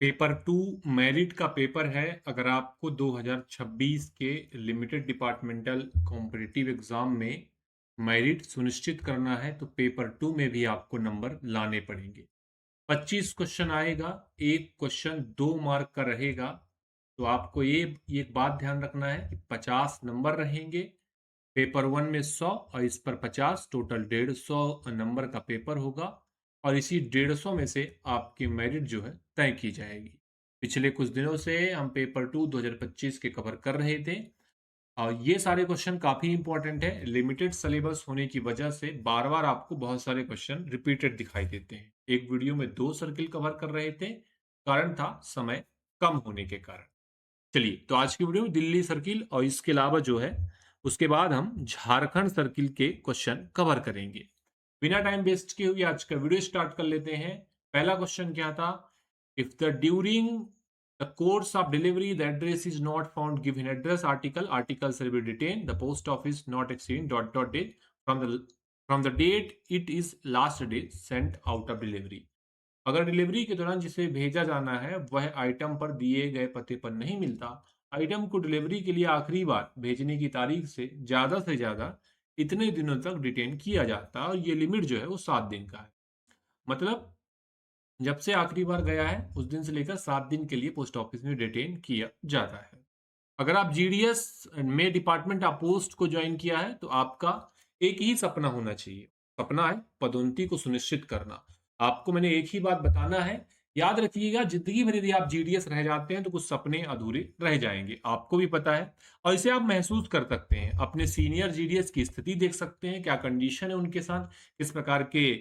Paper 2 merit का paper है। अगर आपको 2026 के लिमिटेड डिपार्टमेंटल कॉम्पिटिटिव एग्जाम में मेरिट सुनिश्चित करना है तो पेपर 2 में भी आपको नंबर लाने पड़ेंगे। 25 क्वेश्चन आएगा, एक क्वेश्चन 2 मार्क का रहेगा। तो आपको ये एक बात ध्यान रखना है कि 50 नंबर रहेंगे। पेपर 1 में 100 और इस पर 50, टोटल 150 नंबर का पेपर होगा। और इसी 150 में से आपकी मेरिट जो है तय की जाएगी। पिछले कुछ दिनों से हम पेपर 2 2025 के कवर कर रहे थे और ये सारे क्वेश्चन काफी इंपॉर्टेंट है। लिमिटेड सिलेबस होने की वजह से बार बार आपको बहुत सारे क्वेश्चन रिपीटेड दिखाई देते हैं। एक वीडियो में 2 सर्किल कवर कर रहे थे, कारण था समय कम होने के कारण। चलिए, तो आज की वीडियो में दिल्ली सर्किल और इसके अलावा जो है उसके बाद हम झारखंड सर्किल के क्वेश्चन कवर करेंगे। बिना टाइम वेस्ट किए हुए आज का वीडियो स्टार्ट कर लेते हैं। पहला क्वेश्चन क्या था? If the during the course of delivery the address is not found given address article shall be detained the post office not exceeding dot dot date from the date it is last day sent out of delivery। अगर delivery के दौरान जिसे भेजा जाना है वह item पर दिए गए पते पर नहीं मिलता, आइटम को डिलीवरी के लिए आखिरी बार भेजने की तारीख से ज्यादा इतने दिनों तक डिटेन किया जाता है और ये लिमिट जो है वो 7 दिन का है। मतलब जब से आखिरी बार गया है उस दिन से लेकर 7 दिन के लिए पोस्ट ऑफिस में डिटेन किया जाता है। अगर आप जीडीएस में डिपार्टमेंट ऑफ पोस्ट को ज्वाइन किया है तो आपका एक ही सपना होना चाहिए। सपना है पदोन्नति को सुनिश्चित करना। आपको मैंने एक ही बात बताना है, याद रखिएगा, जिंदगी भर यदि आप जीडीएस रह जाते हैं तो कुछ सपने अधूरे रह जाएंगे, आपको भी पता है। और इसे आप महसूस कर सकते हैं, अपने सीनियर जीडीएस की स्थिति देख सकते हैं, क्या कंडीशन है उनके साथ, किस प्रकार के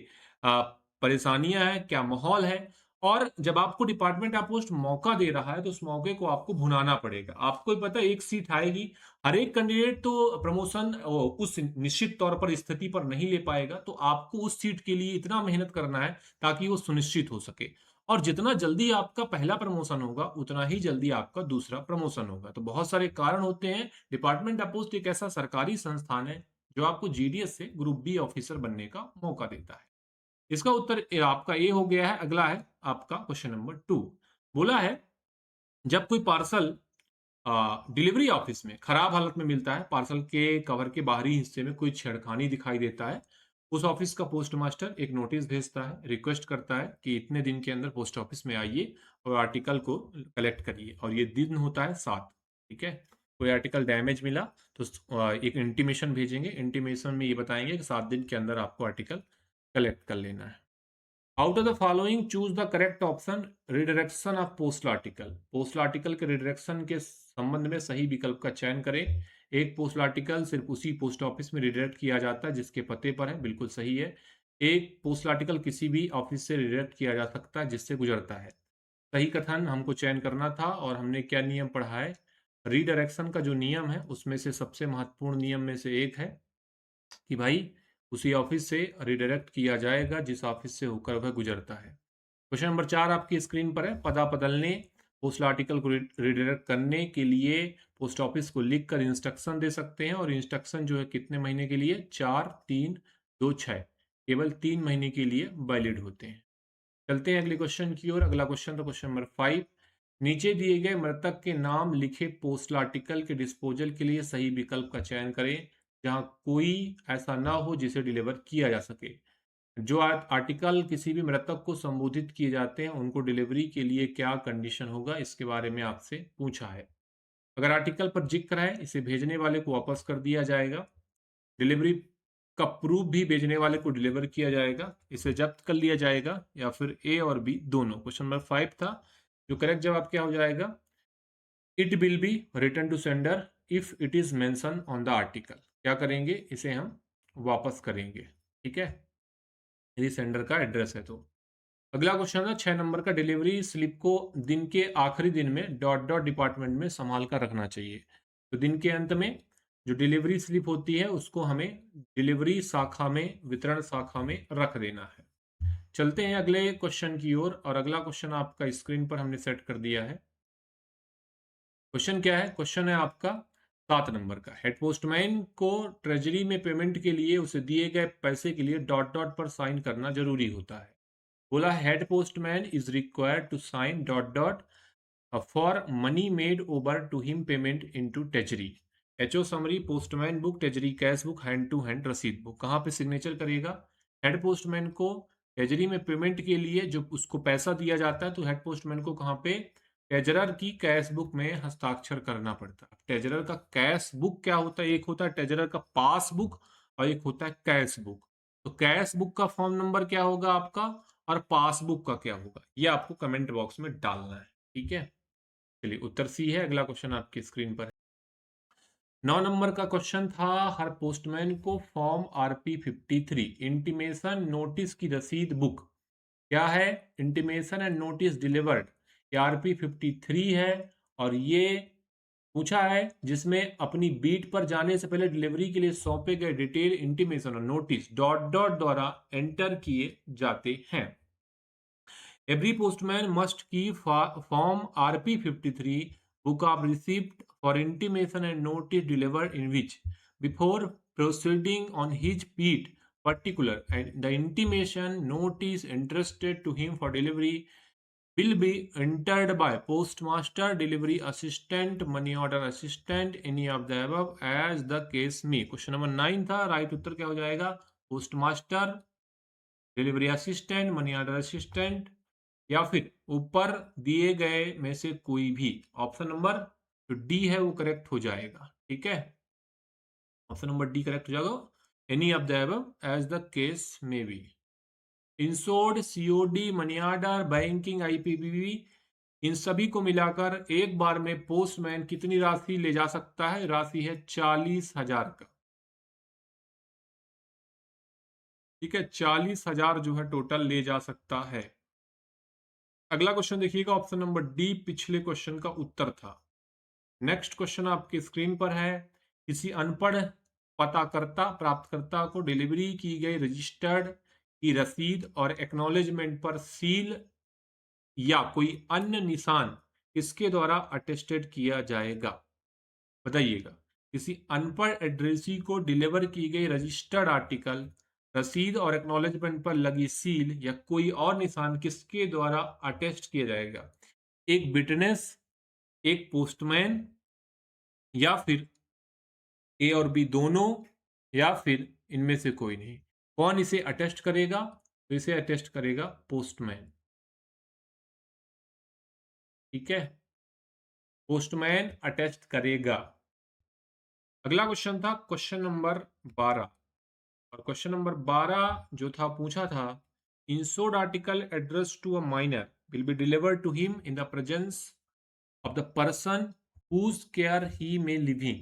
परेशानियां हैं, क्या माहौल है। और जब आपको डिपार्टमेंट ऑफ पोस्ट मौका दे रहा है तो उस मौके को आपको भुनाना पड़ेगा। आपको भी पता है एक सीट आएगी, हर एक कैंडिडेट तो प्रमोशन उस निश्चित तौर पर स्थिति पर नहीं ले पाएगा, तो आपको उस सीट के लिए इतना मेहनत करना है ताकि वो सुनिश्चित हो सके। और जितना जल्दी आपका पहला प्रमोशन होगा उतना ही जल्दी आपका दूसरा प्रमोशन होगा। तो बहुत सारे कारण होते हैं। डिपार्टमेंट ऑफ पोस्ट एक ऐसा सरकारी संस्थान है जो आपको जीडीएस से ग्रुप बी ऑफिसर बनने का मौका देता है। इसका उत्तर आपका ए हो गया है। अगला है आपका क्वेश्चन नंबर 2। बोला है जब कोई पार्सल डिलीवरी ऑफिस में खराब हालत में मिलता है, पार्सल के कवर के बाहरी हिस्से में कोई छेड़खानी दिखाई देता है, उस ऑफिस का पोस्ट मास्टर एक नोटिस भेजता है, रिक्वेस्ट करता है कि इतने दिन के अंदर पोस्ट ऑफिस में आइए और आर्टिकल को कलेक्ट करिए। और ये दिन होता है 7। ठीक है, कोई आर्टिकल डैमेज मिला तो एक इंटीमेशन भेजेंगे। इंटीमेशन में ये बताएंगे कि 7 दिन के अंदर आपको आर्टिकल कलेक्ट कर लेना है। Out of the following choose the correct option redirection of postal article. Postal article के रिडायरेक्शन के संबंध में सही विकल्प का चयन करें। एक पोस्टल आर्टिकल सिर्फ उसी पोस्ट ऑफिस में रिडायरेक्ट किया जाता है जिसके पते पर है, बिल्कुल सही है। एक पोस्टल आर्टिकल किसी भी ऑफिस से रिडायरेक्ट किया जा सकता है जिससे गुजरता है। सही कथन हमको चयन करना था। और हमने क्या नियम पढ़ा है? रीडायरेक्शन का जो नियम है उसमें से सबसे महत्वपूर्ण नियम में से एक है कि भाई उसी ऑफिस से रिडायरेक्ट किया जाएगा जिस ऑफिस से होकर वह गुजरता है। क्वेश्चन नंबर 4 आपकी स्क्रीन पर है। पता बदलने, पोस्टल आर्टिकल को रिडायरेक्ट करने के लिए पोस्ट ऑफिस को लिखकर इंस्ट्रक्शन दे सकते हैं। और इंस्ट्रक्शन जो है कितने महीने के लिए? 4, 3, 2, 6, केवल 3 महीने के लिए वैलिड होते हैं। चलते हैं अगले क्वेश्चन की ओर। अगला क्वेश्चन तो क्वेश्चन नंबर 5। नीचे दिए गए मृतक के नाम लिखे पोस्टल आर्टिकल के डिस्पोजल के लिए सही विकल्प का चयन करें जहां कोई ऐसा ना हो जिसे डिलीवर किया जा सके। जो आर्टिकल किसी भी मृतक को संबोधित किए जाते हैं उनको डिलीवरी के लिए क्या कंडीशन होगा, इसके बारे में आपसे पूछा है। अगर आर्टिकल पर जिक्र है इसे भेजने वाले को वापस कर दिया जाएगा। डिलीवरी का प्रूफ भी भेजने वाले को डिलीवर किया जाएगा, इसे जब्त कर लिया जाएगा, या फिर ए और बी दोनों। क्वेश्चन नंबर 5 था, जो करेक्ट जवाब क्या हो जाएगा? It will be return to sender if it is mention on the article. क्या करेंगे? इसे हम वापस करेंगे। ठीक है, यदि सेंडर का एड्रेस है तो। अगला क्वेश्चन है 6 नंबर का। डिलीवरी स्लिप को दिन के आखिरी दिन में डॉट डॉट डिपार्टमेंट में संभाल कर रखना चाहिए। तो दिन के अंत में जो डिलीवरी स्लिप होती है उसको हमें डिलीवरी शाखा में, वितरण शाखा में रख देना है। चलते हैं अगले क्वेश्चन की ओर। और अगला क्वेश्चन आपका स्क्रीन पर हमने सेट कर दिया है। क्वेश्चन क्या है? क्वेश्चन है आपका 7 नंबर का। हेड पोस्टमैन को ट्रेजरी में पेमेंट के लिए उसे दिए गए पैसे के लिए डॉट डॉट पर साइन करना जरूरी होता है। बोला head postman is required to sign dot dot for money made over to him payment into treasury. HO summary, postman book, treasury cash book, hand to hand रसीद बुक। कहाँ पे signature करेगा? हेड पोस्टमैन को treasury में payment के लिए जो उसको पैसा दिया जाता है, तो हेड पोस्टमैन को कहाँ पे? ट्रेजरर की कैश बुक में हस्ताक्षर करना पड़ता है। ट्रेजरर का कैश बुक क्या होता है? एक होता है ट्रेजरर का पास बुक और एक होता है कैश बुक। तो कैश बुक का फॉर्म नंबर क्या होगा आपका, और पासबुक का क्या होगा, ये आपको कमेंट बॉक्स में डालना है। ठीक है, चलिए उत्तर सी है। अगला क्वेश्चन आपकी स्क्रीन पर है। 9 नंबर का क्वेश्चन था, हर पोस्टमैन को फॉर्म आरपी 53 इंटीमेशन नोटिस की रसीद बुक क्या है? इंटीमेशन एंड नोटिस डिलीवर्ड, ये आरपी 53 है। और ये पूछा है जिसमें अपनी बीट पर जाने से पहले डिलीवरी के लिए सौंपे गए डिटेल इंटीमेशन और नोटिस डॉट डॉट द्वारा एंटर किए जाते हैं। Every postman must keep form RP53 book of receipt for intimation and notice delivered in which, before proceeding on his beat particular and the intimation notice entrusted to him for delivery will be entered by postmaster, delivery assistant, money order assistant, any of the above as the case may। Question number 9 था, right उत्तर क्या हो जाएगा? Postmaster, delivery assistant, money order assistant, या फिर ऊपर दिए गए में से कोई भी। ऑप्शन नंबर जो डी है वो करेक्ट हो जाएगा। ठीक है, ऑप्शन नंबर डी करेक्ट हो जाएगा, any of the above as the case may be. Insured, COD, money order, banking, IPPB, इन सभी को मिलाकर एक बार में पोस्टमैन कितनी राशि ले जा सकता है? राशि है 40,000 का। ठीक है, 40,000 जो है टोटल ले जा सकता है। अगला क्वेश्चन देखिएगा, ऑप्शन नंबर डी पिछले क्वेश्चन का उत्तर था। नेक्स्ट क्वेश्चन आपकी स्क्रीन पर है, किसी अनपढ़ पताकर्ता प्राप्तकर्ता को डिलीवरी की गई रजिस्टर्ड की रसीद और एक्नॉलेजमेंट पर सील या कोई अन्य निशान किसके द्वारा अटेस्टेड किया जाएगा? बताइएगा, किसी अनपढ़ एड्रेसी को डिलीवर की गई रजिस्टर्ड आर्टिकल, रसीद और एक्नॉलेजमेंट पर लगी सील या कोई और निशान किसके द्वारा अटेस्ट किया जाएगा? एक विटनेस, एक पोस्टमैन, या फिर ए और बी दोनों, या फिर इनमें से कोई नहीं। कौन इसे अटेस्ट करेगा? तो इसे अटेस्ट करेगा पोस्टमैन। ठीक है, पोस्टमैन अटेस्ट करेगा। अगला क्वेश्चन था क्वेश्चन नंबर 12, और क्वेश्चन नंबर 12 जो था पूछा था, insured article address to a minor will be delivered to him in the presence of the person whose care he may live in,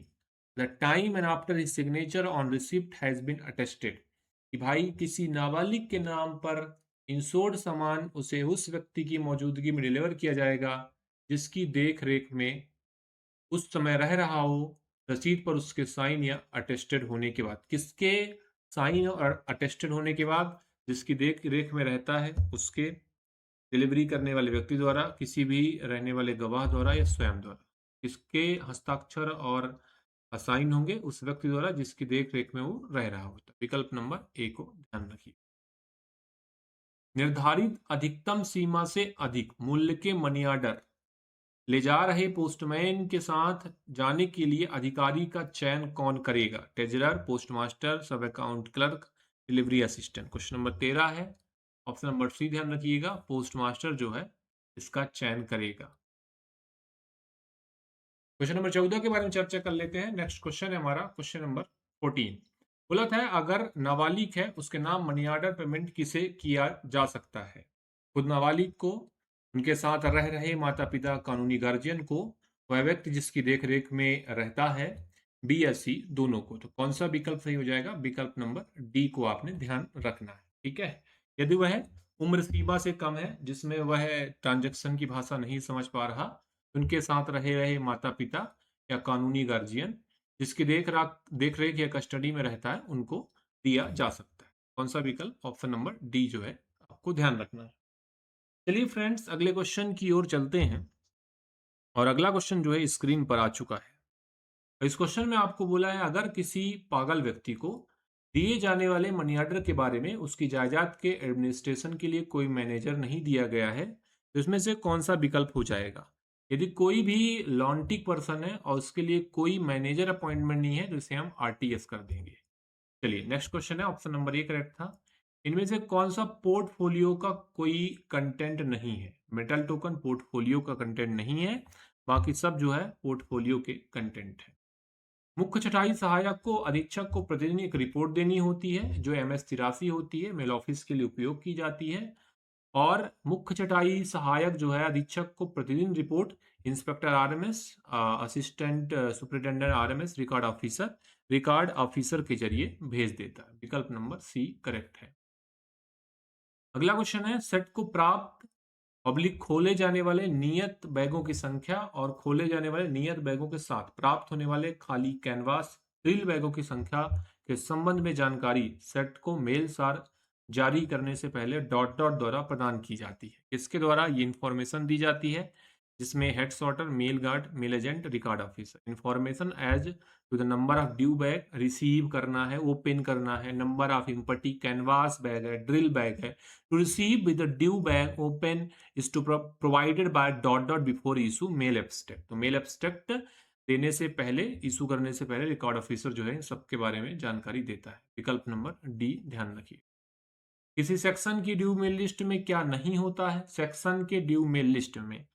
the time and after his signature on receipt has been attested। कि भाई किसी नाबालिग के नाम पर insured सामान उसे उस व्यक्ति की मौजूदगी में डिलीवर किया जाएगा जिसकी देख रेख में उस समय रह रहा हो, रसीद पर उसके साइन या अटेस्टेड होने के बाद। किसके साइन और अटेस्टेड होने के बाद? जिसकी देख रेख में रहता है उसके, डिलीवरी करने वाले व्यक्ति द्वारा, किसी भी रहने वाले गवाह द्वारा या स्वयं द्वारा। किसके हस्ताक्षर और साइन होंगे? उस व्यक्ति द्वारा जिसकी देख रेख में वो रह रहा होता है। विकल्प नंबर ए को ध्यान रखिए। निर्धारित अधिकतम सीमा से अधिक मूल्य के मनी ऑर्डर ले जा रहे पोस्टमैन के साथ जाने के लिए अधिकारी का चयन कौन करेगा? ट्रेजरर, पोस्टमास्टर, सब account clerk, delivery assistant. Question number 13 है, ऑप्शन नंबर सी ध्यान रखिएगा, पोस्टमास्टर जो है इसका चयन करेगा। क्वेश्चन नंबर 14 के बारे में चर्चा कर लेते हैं। नेक्स्ट क्वेश्चन है हमारा क्वेश्चन नंबर 14। बोला था अगर नाबालिग है उसके नाम मनी ऑर्डर पेमेंट किसे किया जा सकता है? खुद नाबालिग को, उनके साथ रह रहे माता पिता कानूनी गार्जियन को, वह व्यक्ति जिसकी देखरेख में रहता है, बी या सी दोनों को। तो कौन सा विकल्प सही हो जाएगा? विकल्प नंबर डी को आपने ध्यान रखना है। ठीक है, यदि वह उम्र सीमा से कम है, जिसमें वह ट्रांजैक्शन की भाषा नहीं समझ पा रहा, उनके साथ रहे माता पिता या कानूनी गार्जियन जिसकी देख रेख या कस्टडी में रहता है, उनको दिया जा सकता है। कौन सा विकल्प? ऑप्शन नंबर डी जो है आपको ध्यान रखना है। चलिए फ्रेंड्स, अगले क्वेश्चन की ओर चलते हैं, और अगला क्वेश्चन जो है स्क्रीन पर आ चुका है। इस क्वेश्चन में आपको बोला है अगर किसी पागल व्यक्ति को दिए जाने वाले मनी ऑर्डर के बारे में उसकी जायदाद के एडमिनिस्ट्रेशन के लिए कोई मैनेजर नहीं दिया गया है, तो इसमें से कौन सा विकल्प हो जाएगा? यदि कोई भी लॉन्टिक पर्सन है और उसके लिए कोई मैनेजर अपॉइंटमेंट नहीं है, तो इसे हम आरटीएस कर देंगे। चलिए नेक्स्ट क्वेश्चन है, ऑप्शन नंबर ए करेक्ट था। इनमें से कौन सा पोर्टफोलियो का कोई कंटेंट नहीं है? मेटल टोकन पोर्टफोलियो का कंटेंट नहीं है, बाकी सब जो है पोर्टफोलियो के कंटेंट है। मुख्य छटाई सहायक को अधीक्षक को प्रतिदिन एक रिपोर्ट देनी होती है जो MS-83 होती है, मेल ऑफिस के लिए उपयोग की जाती है। और मुख्य छटाई सहायक जो है अधीक्षक को प्रतिदिन report inspector RMS, assistant superintendent RMS, record officer के जरिए भेज देता है। विकल्प नंबर सी करेक्ट है। अगला क्वेश्चन है, सेट को प्राप्त खोले जाने वाले नियत बैगों की संख्या और खोले जाने वाले नियत बैगों के साथ प्राप्त होने वाले खाली कैनवास ड्रिल बैगों की संख्या के संबंध में जानकारी सेट को मेल सार जारी करने से पहले डॉट डॉट द्वारा प्रदान की जाती है। इसके द्वारा ये इंफॉर्मेशन दी जाती है जिसमें head sorter, mail guard, mail agent, record officer. Information as to the number of due bag receive करना है, ओपन करना है, number of empty canvas bag है, ड्रिल बैग है। To receive with the due bag open is to provided by dot dot before issue mail abstract. तो mail abstract देने से पहले, इशू करने से पहले रिकॉर्ड ऑफिसर जो है सबके बारे में जानकारी देता है। विकल्प नंबर डी ध्यान रखिए। किसी सेक्शन की ड्यू मेल लिस्ट में क्या नहीं होता है? सेक्शन के ड्यू मेल लिस्ट में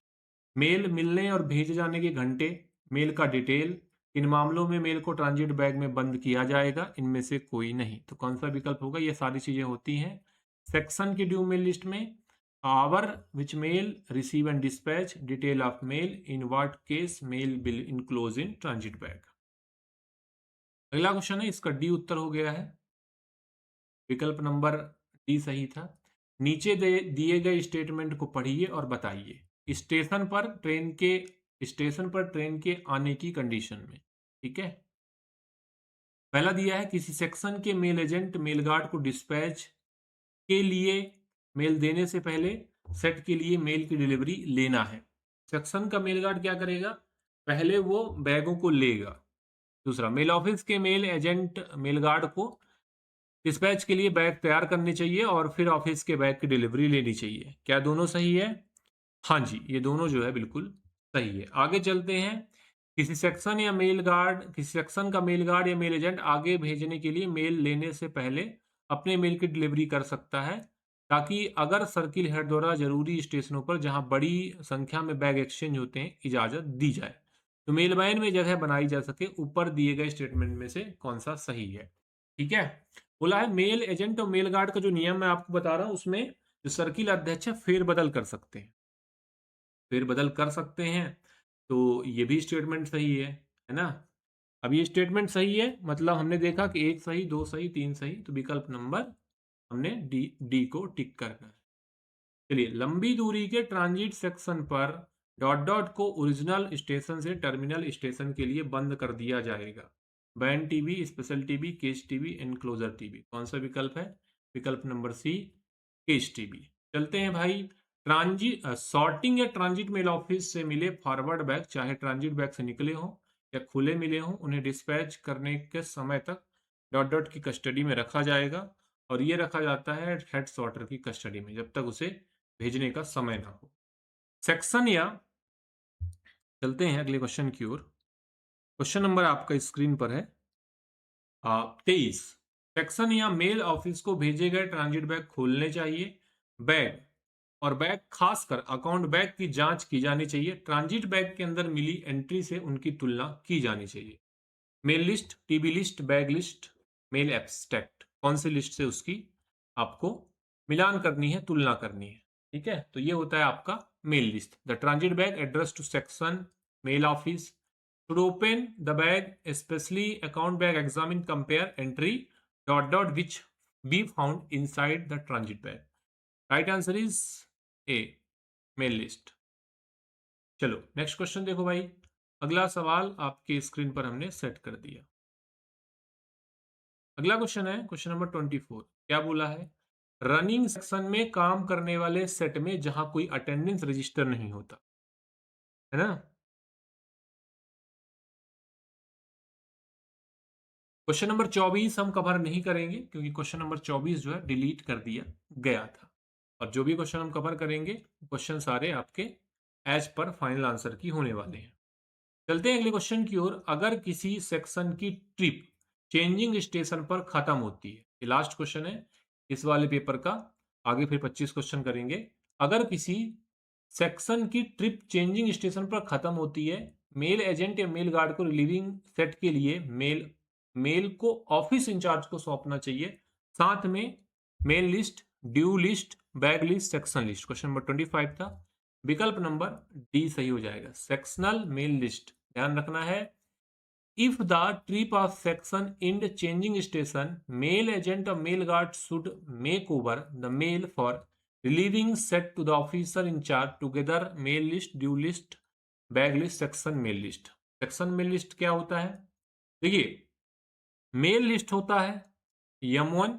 मेल मिलने और भेजे जाने के घंटे, मेल का डिटेल, इन मामलों में मेल को ट्रांजिट बैग में बंद किया जाएगा, इनमें से कोई नहीं। तो कौन सा विकल्प होगा? ये सारी चीजें होती हैं सेक्शन की ड्यू मेल लिस्ट में। Hour which mail receive and dispatch, detail of mail, in what case mail will enclose in transit bag. अगला क्वेश्चन है, इसका डी उत्तर हो गया है। विकल्प नंबर डी सही था। नीचे दिए गए स्टेटमेंट को पढ़िए और बताइए। स्टेशन पर ट्रेन के आने की कंडीशन में, ठीक है। पहला दिया है किसी सेक्शन के मेल एजेंट मेलगार्ड को डिस्पैच के लिए मेल देने से पहले सेट के लिए मेल की डिलीवरी लेना है। सेक्शन का मेलगार्ड क्या करेगा? पहले वो बैगों को लेगा। दूसरा, मेल ऑफिस के मेल एजेंट मेलगार्ड को डिस्पैच के लिए बैग तैयार करने चाहिए और फिर ऑफिस के बैग की डिलीवरी लेनी चाहिए। क्या दोनों सही है? हाँ जी, ये दोनों जो है बिल्कुल सही है। आगे चलते हैं। किसी सेक्शन का मेल गार्ड या मेल एजेंट आगे भेजने के लिए मेल लेने से पहले अपने मेल की डिलीवरी कर सकता है, ताकि अगर सर्किल हेड द्वारा जरूरी स्टेशनों पर जहां बड़ी संख्या में बैग एक्सचेंज होते हैं इजाजत दी जाए, तो मेलमैन में जगह बनाई जा सके। ऊपर दिए गए स्टेटमेंट में से कौन सा सही है? ठीक है। बोला है मेल एजेंट और मेल गार्ड का जो नियम मैं आपको बता रहा हूं उसमें जो सर्किल अध्यक्ष है फेरबदल कर सकते हैं, फेरबदल कर सकते हैं। तो ये भी स्टेटमेंट सही है ना। अब ये स्टेटमेंट सही है, मतलब हमने देखा कि एक सही, दो सही, तीन सही, तो विकल्प नंबर हमने डी डी को टिक करना है। चलिए, लंबी दूरी के ट्रांजिट सेक्शन पर डॉट डॉट को ओरिजिनल स्टेशन से टर्मिनल स्टेशन के लिए बंद कर दिया जाएगा। Band TV, special TV, cage TV, enclosure TV. कौन सा विकल्प है? विकल्प नंबर सी केज टीवी। चलते हैं भाई। ट्रांजिट सॉर्टिंग या ट्रांजिट मेल ऑफिस से मिले फॉरवर्ड बैग, चाहे ट्रांजिट बैग से निकले हों या खुले मिले हों, उन्हें डिस्पैच करने के समय तक डॉट डॉट की कस्टडी में रखा जाएगा। और ये रखा जाता है हेड सॉर्टर की कस्टडी में जब तक उसे भेजने का समय ना हो। सेक्शन या चलते हैं अगले क्वेश्चन की ओर। क्वेश्चन नंबर आपका स्क्रीन पर है 23। सेक्शन या मेल ऑफिस को भेजे गए ट्रांजिट बैग खोलने चाहिए। बैग और बैग खासकर अकाउंट बैग की जांच की जानी चाहिए। ट्रांजिट बैग के अंदर मिली एंट्री से उनकी तुलना की जानी चाहिए। Mail list, TB list, bag list, mail abstract, कौन सी लिस्ट से उसकी आपको मिलान करनी है, तुलना करनी है। ठीक है, तो ये होता है आपका mail list. The transit bag address to section mail office should open the bag, especially account bag, examine, compare entry dot dot which be found inside the transit bag. Right answer is A, mail list. चलो next question देखो भाई। अगला सवाल आपके screen पर हमने set कर दिया। अगला क्वेश्चन है क्वेश्चन नंबर 24। क्या बोला है? रनिंग सेक्शन में काम करने वाले सेट में जहां कोई अटेंडेंस रजिस्टर नहीं होता है ना, क्वेश्चन नंबर 24 हम कवर नहीं करेंगे क्योंकि क्वेश्चन नंबर 24 जो है डिलीट कर दिया गया था, और जो भी क्वेश्चन हम कवर करेंगे क्वेश्चन सारे आपके एज पर फाइनल आंसर की होने वाले हैं। चलते हैं अगले क्वेश्चन की ओर। अगर किसी सेक्शन की ट्रिप चेंजिंग स्टेशन पर खत्म होती है, ये लास्ट क्वेश्चन है इस वाले पेपर का, आगे फिर 25 क्वेश्चन करेंगे। अगर किसी सेक्शन की ट्रिप चेंजिंग स्टेशन पर खत्म होती है, मेल एजेंट या मेल गार्ड को रिलीविंग सेट के लिए मेल को ऑफिस इंचार्ज को सौंपना चाहिए, साथ में mail list, due list, bag list, section list. Question number 25 था, विकल्प नंबर डी सही हो जाएगा, सेक्शनल मेल लिस्ट। ध्यान रखना है, if the trip of section end changing station, mail agent और mail guard should make over the mail for relieving set to the officer in charge together mail list, due list, bag list, section mail list. Section mail list क्या होता है? देखिए, mail list होता है M1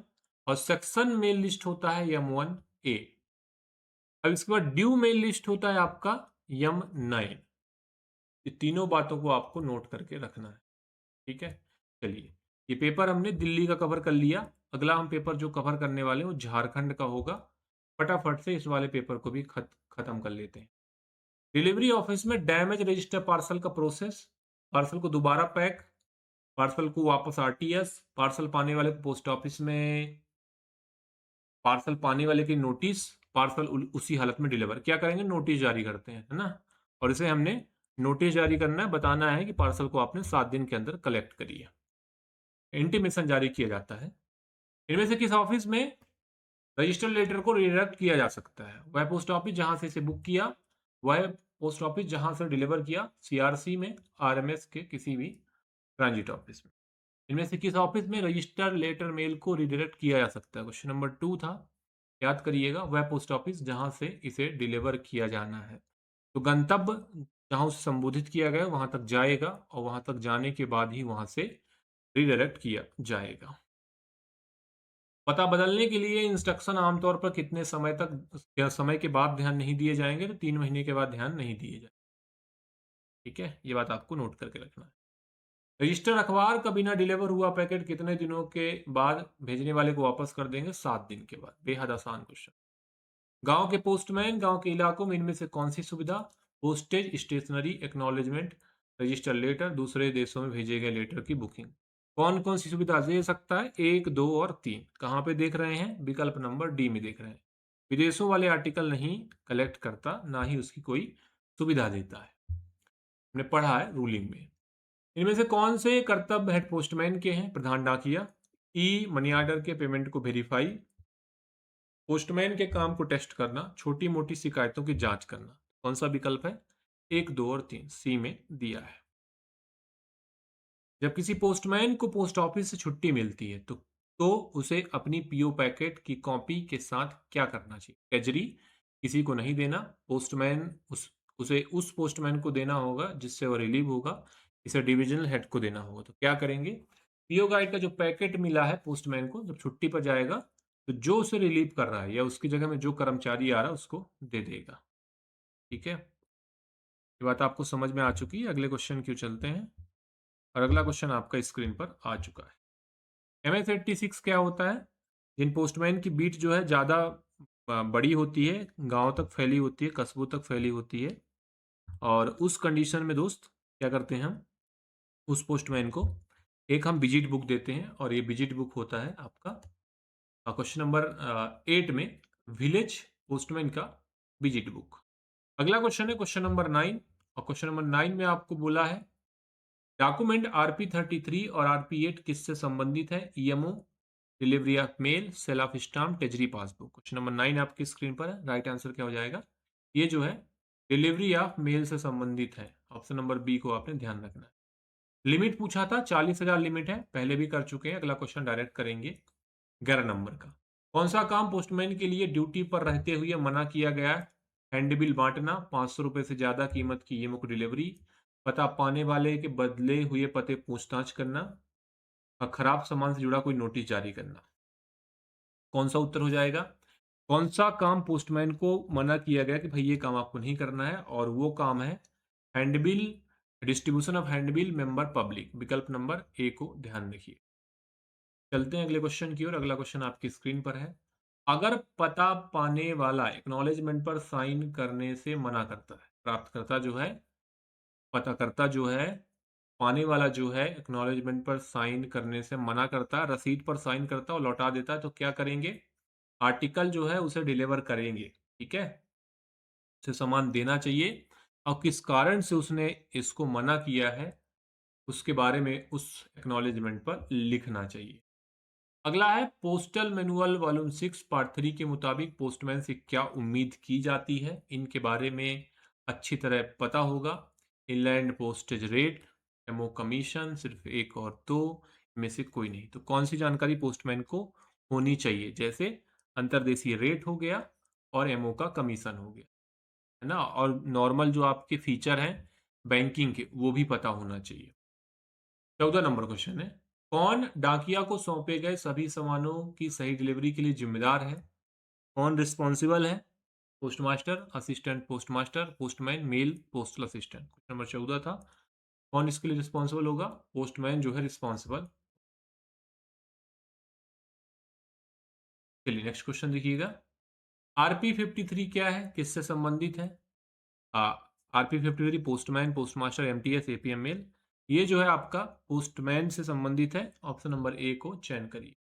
और section mail list होता है M1A। अब इसके बाद ड्यू मेल लिस्ट होता है आपका M9। ये तीनों बातों को आपको नोट करके रखना है, ठीक है। चलिए, ये पेपर हमने दिल्ली का कवर कर लिया। अगला हम पेपर जो कवर करने वाले हैं वो झारखंड का होगा। फटाफट से इस वाले पेपर को भी खत्म कर लेते हैं। डिलीवरी ऑफिस में डैमेज रजिस्टर पार्सल का प्रोसेस, पार्सल को दोबारा पैक, पार्सल को वापस RTS, पार्सल पाने वाले को पोस्ट ऑफिस में, पार्सल पाने वाले की नोटिस, पार्सल उसी हालत में डिलीवर। क्या करेंगे? नोटिस जारी करते हैं, है ना। और इसे हमने नोटिस जारी करना है, बताना है कि पार्सल को आपने 7 दिन के अंदर कलेक्ट करी है। इंटीमेशन जारी किया जाता है। इनमें से किस ऑफिस में रजिस्टर लेटर को रिडायरेक्ट किया जा सकता है? वह पोस्ट ऑफिस जहां से इसे बुक किया, वह पोस्ट ऑफिस जहां से डिलीवर किया, CRC में, RMS के किसी भी ट्रांजिट ऑफिस में। इनमें से किस ऑफिस में रजिस्टर लेटर मेल को रिडायरेक्ट किया जा सकता है? क्वेश्चन नंबर 2 था, याद करिएगा, वह पोस्ट ऑफिस जहां से इसे डिलीवर किया जाना है। तो गंतव्य जहां उसे संबोधित किया गया वहां तक जाएगा, और वहां तक जाने के बाद ही वहां से रिडायरेक्ट किया जाएगा। पता बदलने के लिए इंस्ट्रक्शन आमतौर पर कितने समय के बाद ध्यान नहीं दिए जाएंगे? तो 3 महीने के बाद ध्यान नहीं दिए जाएंगे, ठीक है। ये बात आपको नोट करके रखना है। रजिस्टर अखबार का बिना डिलीवर हुआ पैकेट कितने दिनों के बाद भेजने वाले को वापस कर देंगे? 7 दिन के बाद। बेहद आसान क्वेश्चन। गांव के पोस्टमैन गांव के इलाकों में इनमें से कौन सी सुविधा, postage, stationery, acknowledgement, register letter, दूसरे देशों में भेजे गए लेटर की बुकिंग, कौन कौन सी सुविधा दे सकता है? 1, 2 और 3। कहां पे देख रहे हैं? विकल्प नंबर डी में देख रहे हैं। विदेशों वाले आर्टिकल नहीं कलेक्ट करता, ना ही उसकी कोई सुविधा देता है, हमने पढ़ा है रूलिंग में। इनमें से कौन से कर्तव्य हेड पोस्टमैन के हैं? प्रधान डाकिया, मनी ऑर्डर के पेमेंट को वेरीफाई, पोस्टमैन के काम को टेस्ट करना, छोटी मोटी शिकायतों की जांच करना। कौन सा विकल्प है? 1, 2 और 3 सी में दिया है। जब किसी पोस्टमैन को पोस्ट ऑफिस से छुट्टी मिलती है तो उसे अपनी PO पैकेट की कॉपी के साथ क्या करना चाहिए? कजरी, किसी को नहीं देना, पोस्टमैन उसे उस पोस्टमैन को देना होगा जिससे वो रिलीव होगा, इसे डिविजनल हेड को देना होगा। तो क्या करेंगे? PO गाइड का जो पैकेट मिला है पोस्टमैन को, जब छुट्टी पर जाएगा तो जो उसे रिलीव कर रहा है या उसकी जगह में जो कर्मचारी आ रहा है उसको दे देगा, ठीक है। ये बात आपको समझ में आ चुकी है। अगले क्वेश्चन क्यों चलते हैं, और अगला क्वेश्चन आपका स्क्रीन पर आ चुका है। MS86 क्या होता है? जिन पोस्टमैन की बीट जो है ज़्यादा बड़ी होती है, गांव तक फैली होती है, कस्बों तक फैली होती है, और उस कंडीशन में दोस्त क्या करते हैं हम? उस पोस्टमैन को एक हम विजिट बुक देते हैं, और ये विजिट बुक होता है आपका क्वेश्चन नंबर 8 में विलेज पोस्टमैन का विजिट बुक। अगला क्वेश्चन है क्वेश्चन नंबर 9, और क्वेश्चन नंबर 9 में आपको बोला है डॉक्यूमेंट RP33 और RP8 किससे संबंधित है? EMO, delivery of mail, sale of stamp, treasury passbook. Question number 9 आपकी स्क्रीन पर है। राइट आंसर क्या हो जाएगा? ये जो है डिलीवरी ऑफ मेल से संबंधित है। ऑप्शन नंबर बी को आपने ध्यान रखना है। लिमिट पूछा था, 40,000 लिमिट है, पहले भी कर चुके हैं। अगला क्वेश्चन डायरेक्ट करेंगे 11 नंबर का। कौन सा काम पोस्टमैन के लिए ड्यूटी पर रहते हुए मना किया गया? हैंडबिल बांटना, 500 रुपए से ज्यादा कीमत की EMO को डिलीवरी, पता पाने वाले के बदले हुए पते पूछताछ करना, और खराब सामान से जुड़ा कोई नोटिस जारी करना। कौन सा उत्तर हो जाएगा? कौन सा काम पोस्टमैन को मना किया गया कि भाई ये काम आपको नहीं करना है? और वो काम है handbill, distribution of handbill member public. विकल्प नंबर ए को ध्यान रखिए। चलते हैं अगले क्वेश्चन की ओर। अगला क्वेश्चन आपकी स्क्रीन पर है। अगर पता पाने वाला एक्नॉलेजमेंट पर साइन करने से मना करता है, प्राप्तकर्ता जो है, पताकर्ता जो है, पाने वाला जो है एक्नॉलेजमेंट पर साइन करने से मना करता है, रसीद पर साइन करता है और लौटा देता है, तो क्या करेंगे? आर्टिकल जो है उसे डिलीवर करेंगे। ठीक है, उसे सामान देना चाहिए और किस कारण से उसने इसको मना किया है उसके बारे में उस एक्नॉलेजमेंट पर लिखना चाहिए। अगला है पोस्टल मैनुअल वॉल्यूम 6 पार्ट 3 के मुताबिक पोस्टमैन से क्या उम्मीद की जाती है, इनके बारे में अच्छी तरह पता होगा। Inland postage rate, MO commission, सिर्फ एक और दो में से कोई नहीं। तो कौन सी जानकारी पोस्टमैन को होनी चाहिए? जैसे अंतर्देशीय रेट हो गया और एमओ का कमीशन हो गया, है ना, और नॉर्मल जो आपके फीचर हैं बैंकिंग के वो भी पता होना चाहिए। 14 नंबर क्वेश्चन है, कौन डाकिया को सौंपे गए सभी सामानों की सही डिलीवरी के लिए जिम्मेदार है? कौन रिस्पॉन्सिबल है? Postmaster, assistant postmaster, postman, mail postal assistant. Question number 14 था, कौन इसके लिए रिस्पॉन्सिबल होगा? पोस्टमैन जो है रिस्पॉन्सिबल। चलिए नेक्स्ट क्वेश्चन देखिएगा। आरपी 53 क्या है, किससे संबंधित है? RP 53 postman, postmaster, MTS, APM mail. ये जो है आपका पोस्टमैन से संबंधित है। ऑप्शन नंबर ए को चयन करिए।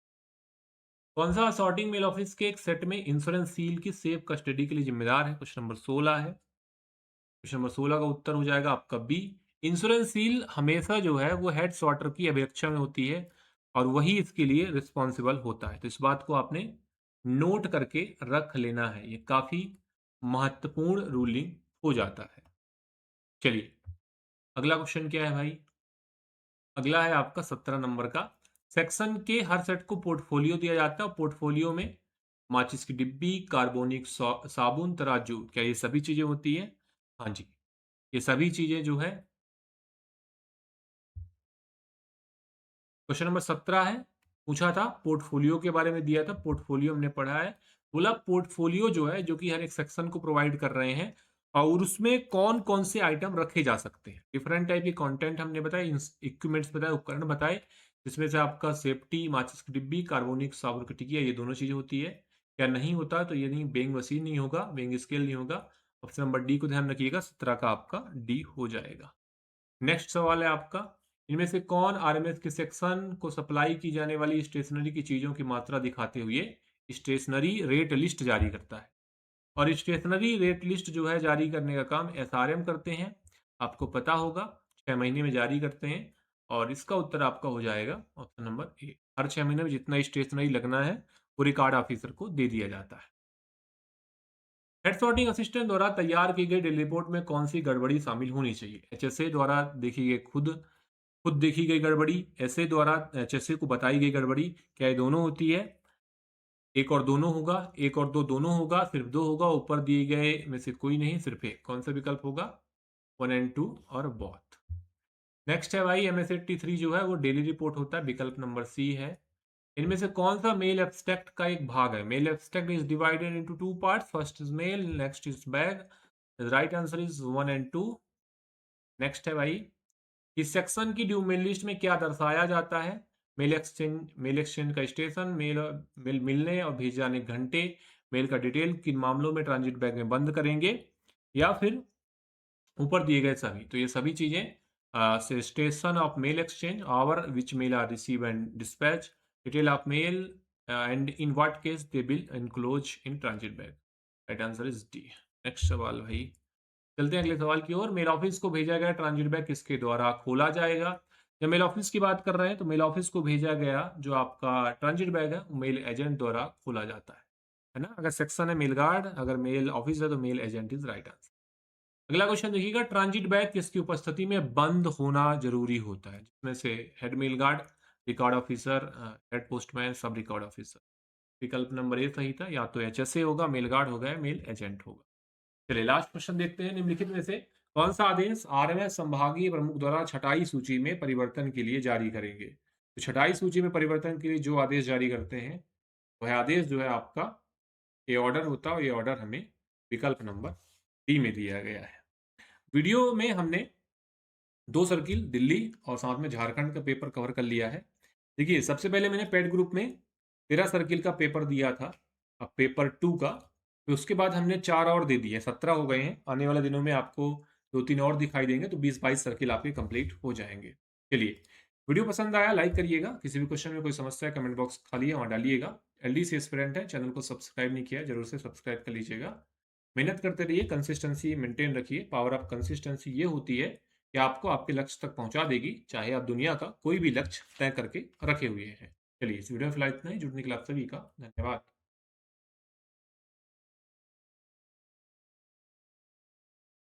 कौन सा सॉर्टिंग मेल ऑफिस के एक सेट में इंश्योरेंस सील की सेफ कस्टडी के लिए जिम्मेदार है? क्वेश्चन नंबर 16 है। क्वेश्चन नंबर 16 का उत्तर हो जाएगा आपका बी। इंश्योरेंस सील हमेशा जो है वो हेड सॉर्टर की अध्यक्षता में होती है और वही इसके लिए रिस्पॉन्सिबल होता है। तो इस बात को आपने नोट करके रख लेना है, ये काफी महत्वपूर्ण रूलिंग हो जाता है। चलिए अगला क्वेश्चन क्या है भाई? अगला है आपका 17 नंबर का। सेक्शन के हर सेट को पोर्टफोलियो दिया जाता है और पोर्टफोलियो में माचिस की डिब्बी, कार्बोनिक साबुन, तराजू, क्या ये सभी चीजें होती है? हाँ जी, ये सभी चीजें जो है। क्वेश्चन नंबर 17 है, पूछा था पोर्टफोलियो के बारे में दिया था, पोर्टफोलियो हमने पढ़ा है। बोला पोर्टफोलियो जो है जो कि हर एक सेक्शन को प्रोवाइड कर रहे हैं और उसमें कौन कौन से आइटम रखे जा सकते हैं। डिफरेंट टाइप के कंटेंट हमने बताए, इक्विपमेंट्स बताए, उपकरण बताए, जिसमें से आपका सेफ्टी, माचिस की डिब्बी, कार्बोनिक साबुन की टिकिया, ये दोनों चीजें होती है। क्या नहीं होता? तो ये नहीं, बेइंग मशीन नहीं होगा, बेइंग स्केल नहीं होगा। ऑप्शन नंबर डी को ध्यान रखिएगा, 17 का आपका डी हो जाएगा। नेक्स्ट सवाल है आपका, इनमें से कौन आरएमएस के सेक्शन को सप्लाई की जाने वाली स्टेशनरी की चीजों की मात्रा दिखाते हुए स्टेशनरी रेट लिस्ट जारी करता है? और स्टेशनरी रेट लिस्ट जो है जारी करने का काम एसआरएम करते हैं, आपको पता होगा, 6 महीने में जारी करते हैं। और इसका उत्तर आपका हो जाएगा ऑप्शन नंबर ए। हर 6 महीने में जितना स्टेशनरी लगना है वो रिकॉर्ड ऑफिसर को दे दिया जाता है। हेड सॉर्टिंग असिस्टेंट द्वारा तैयार की गई डेली रिपोर्ट में कौन सी गड़बड़ी शामिल होनी चाहिए? एचएसए द्वारा देखी गई खुद खुद देखी गई गड़बड़ी, एसए द्वारा एचएसए को बताई गई गड़बड़ी, क्या ये दोनों होती है? एक और दोनों होगा, एक और दो दोनों होगा, सिर्फ दो होगा, ऊपर दिए गए में से कोई नहीं, सिर्फ एक। कौन सा विकल्प होगा? 1 और 2 और बोथ। नेक्स्ट है भाई, MS83 जो है वो डेली रिपोर्ट होता है, विकल्प नंबर सी है। इनमें से कौन सा मेल एब्स्ट्रैक्ट का एक भाग है? Mail abstract is divided into 2 parts, first is mail, next is bag. Right answer is 1 और 2। नेक्स्ट है भाई, इस सेक्शन की ड्यू मेल लिस्ट में क्या दर्शाया जाता है? मेल एक्सचेंज का स्टेशन, मेल मिलने और भेजे जाने के घंटे, मेल का डिटेल, किन मामलों में ट्रांजिट बैग में बंद करेंगे, या फिर ऊपर दिए गए सभी। तो ये सभी चीजें, station of mail exchange, hour which mail are receive and dispatch, detail of mail, and in what case they will enclose in transit bag. Right answer is D. Next सवाल भाई, चलते हैं अगले सवाल की ओर। मेल ऑफिस को भेजा गया ट्रांजिट बैग किसके द्वारा खोला जाएगा? जब मेल ऑफिस की बात कर रहे हैं तो मेल ऑफिस को भेजा गया जो आपका ट्रांजिट बैग है वो मेल एजेंट द्वारा खोला जाता है ना। अगर सेक्शन है मेल गार्ड, अगर मेल ऑफिस है तो mail agent is right answer. अगला क्वेश्चन देखिएगा, ट्रांजिट बैग किसकी उपस्थिति में बंद होना जरूरी होता है? जिसमें से head mail guard, record officer, head postman, सब रिकॉर्ड ऑफिसर। विकल्प नंबर ए सही था, या तो एचएसए होगा, मेल गार्ड होगा, या मेल एजेंट होगा। चलिए लास्ट क्वेश्चन देखते हैं, निम्नलिखित में से कौन सा आदेश आरएमएस संभागीय प्रमुख द्वारा छटाई सूची में परिवर्तन के लिए जारी करेंगे? तो छटाई सूची में परिवर्तन के लिए जो आदेश जारी करते हैं वह आदेश जो है आपका ये ऑर्डर होता है, और ये ऑर्डर हमें विकल्प नंबर डी में दिया गया है। वीडियो में हमने 2 सर्किल दिल्ली और साथ में झारखंड का पेपर कवर कर लिया है। देखिए, सबसे पहले मैंने पेट ग्रुप में 13 सर्किल का पेपर दिया था, अब पेपर 2 का, फिर उसके बाद हमने 4 और दे दिए, 17 हो गए हैं। आने वाले दिनों में आपको 2-3 और दिखाई देंगे, तो 20-22 सर्किल आपके कंप्लीट हो जाएँगे। चलिए, वीडियो पसंद आया लाइक करिएगा, किसी भी क्वेश्चन में कोई समस्या है कमेंट बॉक्स खाली है वहाँ डालिएगा। एलडी से एस्पिरेंट है, चैनल को सब्सक्राइब नहीं किया है, ज़रूर से सब्सक्राइब कर लीजिएगा। मेहनत करते रहिए, कंसिस्टेंसी मेंटेन रखिए। पावर ऑफ कंसिस्टेंसी ये होती है कि आपको आपके लक्ष्य तक पहुंचा देगी, चाहे आप दुनिया का कोई भी लक्ष्य तय करके रखे हुए हैं। चलिए, इस वीडियो में फिलहाल इतना ही। जुड़ने के लिए आप सभी का धन्यवाद।